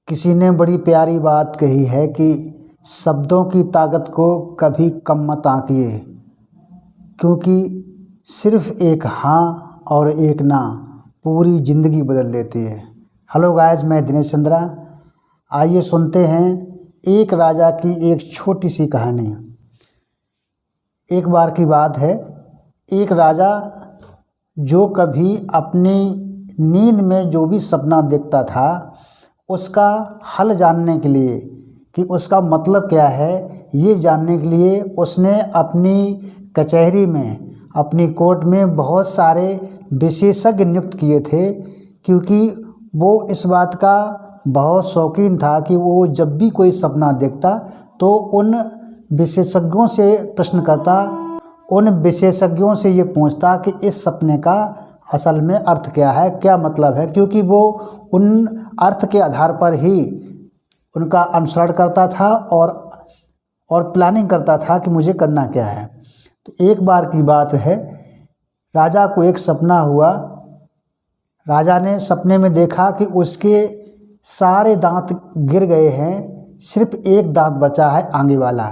किसी ने बड़ी प्यारी बात कही है कि शब्दों की ताकत को कभी कम मत आंकिए, क्योंकि सिर्फ एक हाँ और एक ना पूरी ज़िंदगी बदल देती है। हेलो गाइस, मैं दिनेश चंद्रा। आइए सुनते हैं एक राजा की एक छोटी सी कहानी। एक बार की बात है, एक राजा जो कभी अपनी नींद में जो भी सपना देखता था उसका हल जानने के लिए कि उसका मतलब क्या है, ये जानने के लिए उसने अपनी कचहरी में, अपनी कोर्ट में बहुत सारे विशेषज्ञ नियुक्त किए थे, क्योंकि वो इस बात का बहुत शौकीन था कि वो जब भी कोई सपना देखता तो उन विशेषज्ञों से प्रश्न करता, उन विशेषज्ञों से ये पूछता कि इस सपने का असल में अर्थ क्या है, क्या मतलब है, क्योंकि वो उन अर्थ के आधार पर ही उनका अनुसरण करता था और प्लानिंग करता था कि मुझे करना क्या है। तो एक बार की बात है, राजा को एक सपना हुआ। राजा ने सपने में देखा कि उसके सारे दांत गिर गए हैं, सिर्फ एक दांत बचा है, आगे वाला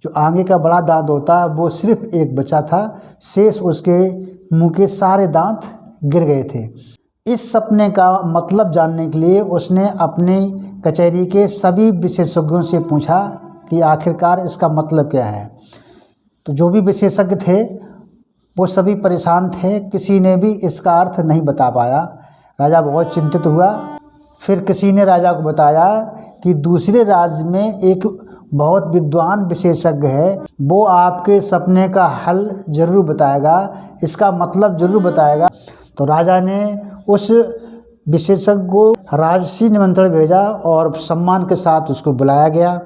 जो आगे का बड़ा दांत होता है वो सिर्फ एक बचा था, शेष उसके मुंह के सारे दांत गिर गए थे। इस सपने का मतलब जानने के लिए उसने अपनी कचहरी के सभी विशेषज्ञों से पूछा कि आखिरकार इसका मतलब क्या है। तो जो भी विशेषज्ञ थे वो सभी परेशान थे, किसी ने भी इसका अर्थ नहीं बता पाया। राजा बहुत चिंतित हुआ। फिर किसी ने राजा को बताया कि दूसरे राज्य में एक बहुत विद्वान विशेषज्ञ है, वो आपके सपने का हल ज़रूर बताएगा, इसका मतलब ज़रूर बताएगा। तो राजा ने उस विशेषज्ञ को राजसी निमंत्रण भेजा और सम्मान के साथ उसको बुलाया गया।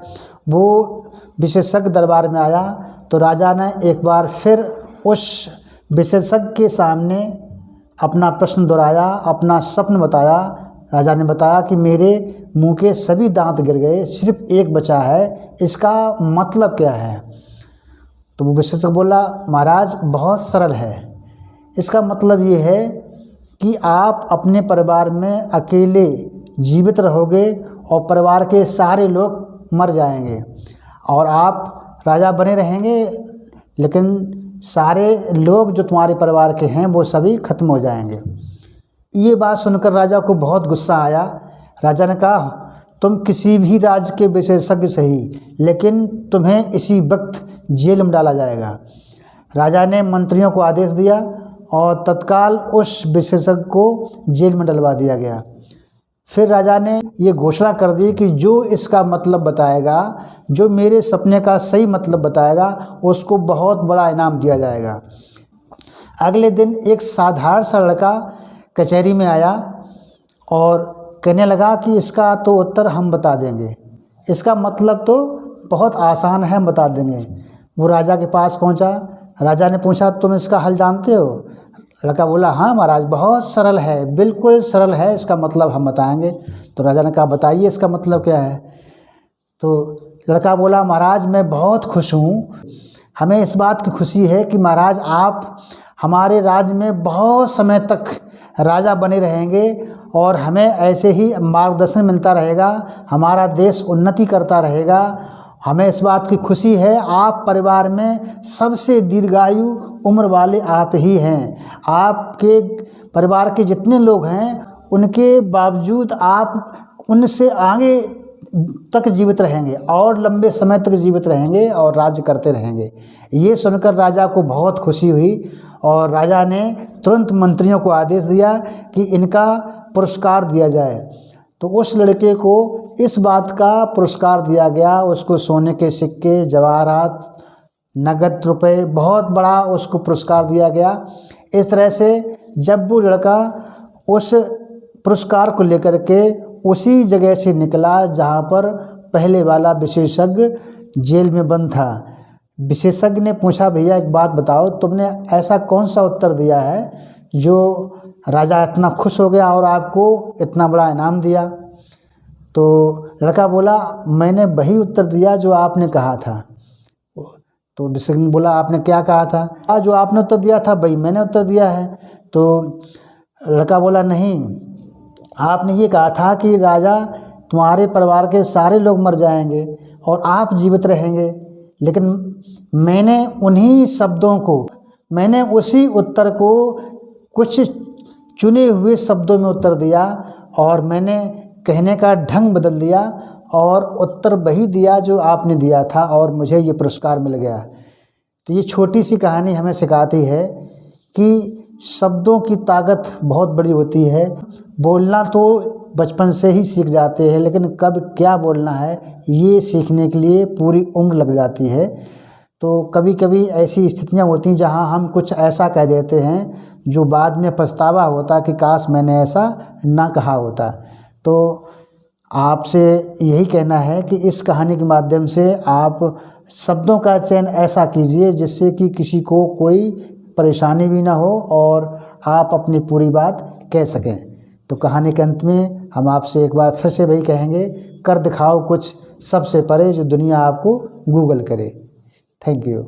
वो विशेषज्ञ दरबार में आया तो राजा ने एक बार फिर उस विशेषज्ञ के सामने अपना प्रश्न दोहराया, अपना स्वप्न बताया। राजा ने बताया कि मेरे मुंह के सभी दांत गिर गए, सिर्फ एक बचा है, इसका मतलब क्या है। तो वो विशेषज्ञ बोला, महाराज बहुत सरल है, इसका मतलब ये है कि आप अपने परिवार में अकेले जीवित रहोगे और परिवार के सारे लोग मर जाएंगे और आप राजा बने रहेंगे, लेकिन सारे लोग जो तुम्हारे परिवार के हैं वो सभी खत्म हो जाएंगे। ये बात सुनकर राजा को बहुत गुस्सा आया। राजा ने कहा, तुम किसी भी राज्य के विशेषज्ञ सही, लेकिन तुम्हें इसी वक्त जेल में डाला जाएगा। राजा ने मंत्रियों को आदेश दिया और तत्काल उस विशेषज्ञ को जेल में डलवा दिया गया। फिर राजा ने ये घोषणा कर दी कि जो इसका मतलब बताएगा, जो मेरे सपने का सही मतलब बताएगा, उसको बहुत बड़ा इनाम दिया जाएगा। अगले दिन एक साधारण सा लड़का कचहरी में आया और कहने लगा कि इसका तो उत्तर हम बता देंगे, इसका मतलब तो बहुत आसान है, हम बता देंगे। वो राजा के पास पहुंचा। राजा ने पूछा, तुम इसका हल जानते हो? लड़का बोला, हाँ महाराज, बहुत सरल है, बिल्कुल सरल है, इसका मतलब हम बताएंगे। तो राजा ने कहा, बताइए इसका मतलब क्या है। तो लड़का बोला, महाराज मैं बहुत खुश हूँ, हमें इस बात की खुशी है कि महाराज आप हमारे राज्य में बहुत समय तक राजा बने रहेंगे और हमें ऐसे ही मार्गदर्शन मिलता रहेगा, हमारा देश उन्नति करता रहेगा। हमें इस बात की खुशी है, आप परिवार में सबसे दीर्घायु उम्र वाले आप ही हैं। आपके परिवार के जितने लोग हैं उनके बावजूद आप उनसे आगे तक जीवित रहेंगे और लंबे समय तक जीवित रहेंगे और राज्य करते रहेंगे। ये सुनकर राजा को बहुत खुशी हुई और राजा ने तुरंत मंत्रियों को आदेश दिया कि इनका पुरस्कार दिया जाए। तो उस लड़के को इस बात का पुरस्कार दिया गया, उसको सोने के सिक्के, जवाहरात, नगद रुपए, बहुत बड़ा उसको पुरस्कार दिया गया। इस तरह से जब वो लड़का उस पुरस्कार को लेकर के उसी जगह से निकला जहाँ पर पहले वाला विशेषज्ञ जेल में बंद था, विशेषज्ञ ने पूछा, भैया एक बात बताओ, तुमने ऐसा कौन सा उत्तर दिया है जो राजा इतना खुश हो गया और आपको इतना बड़ा इनाम दिया? तो लड़का बोला, मैंने वही उत्तर दिया जो आपने कहा था। तो विशेषज्ञ ने बोला, आपने क्या कहा था? जो आपने उत्तर दिया था वही मैंने उत्तर दिया है। तो लड़का बोला, नहीं, आपने ये कहा था कि राजा तुम्हारे परिवार के सारे लोग मर जाएंगे और आप जीवित रहेंगे। लेकिन मैंने उसी उत्तर को कुछ चुने हुए शब्दों में उत्तर दिया और मैंने कहने का ढंग बदल दिया और उत्तर वही दिया जो आपने दिया था और मुझे ये पुरस्कार मिल गया। तो ये छोटी सी कहानी हमें सिखाती है कि शब्दों की ताकत बहुत बड़ी होती है। बोलना तो बचपन से ही सीख जाते हैं, लेकिन कब क्या बोलना है ये सीखने के लिए पूरी उम्र लग जाती है। तो कभी कभी ऐसी स्थितियां होती हैं जहां हम कुछ ऐसा कह देते हैं जो बाद में पछतावा होता कि काश मैंने ऐसा ना कहा होता। तो आपसे यही कहना है कि इस कहानी के माध्यम से आप शब्दों का चयन ऐसा कीजिए जिससे कि किसी को कोई परेशानी भी ना हो और आप अपनी पूरी बात कह सकें। तो कहानी के अंत में हम आपसे एक बार फिर से वही कहेंगे, कर दिखाओ कुछ सबसे परे जो दुनिया आपको गूगल करे। Thank you.